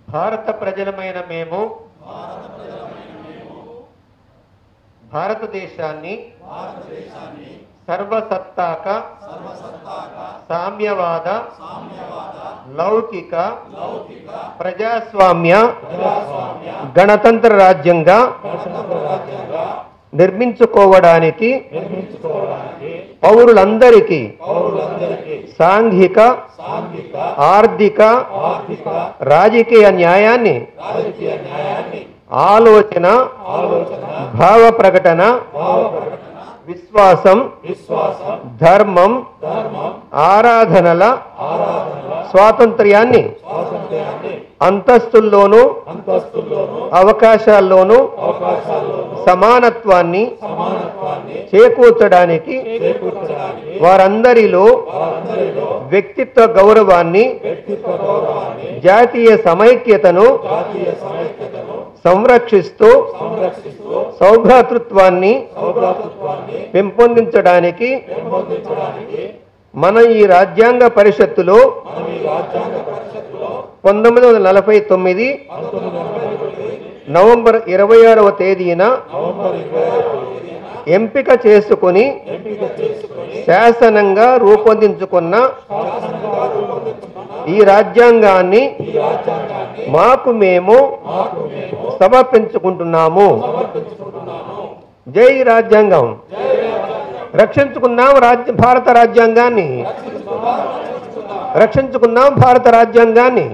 భారత ప్రజలమైన మేము భారతదేశాన్ని సర్వసత్తాక సామ్యవాద లౌకిక ప్రజాస్వామ్య గణతంత్ర రాజ్యంగా నిర్మించుకోవడానికి పౌరులందరికీ సాంఘిక ఆర్థిక రాజకీయ న్యాయాన్ని ఆలోచన భావ ప్రకటన విశ్వాసం ధర్మం ఆరాధనల స్వాతంత్ర్యాన్ని అంతస్తుల్లోనూ అవకాశాల్లోనూ సమానత్వాన్ని చేకూర్చడానికి వారందరిలో వ్యక్తిత్వ గౌరవాన్ని జాతీయ సమైక్యతను సంరక్షిస్తూ సౌభ్రాతృత్వాన్ని పెంపొందించడానికి మన ఈ రాజ్యాంగ పరిషత్తులో 1949 నవంబర్ 26వ తేదీన ఎంపిక చేసుకుని శాసనంగా రూపొందించుకున్న ఈ రాజ్యాంగాన్ని మాకు మేము సమర్పించుకుంటున్నాము. జై రాజ్యాంగం. రక్షించుకున్నాం భారత రాజ్యాంగాన్ని. రక్షించుకున్నాం భారత రాజ్యాంగాన్ని.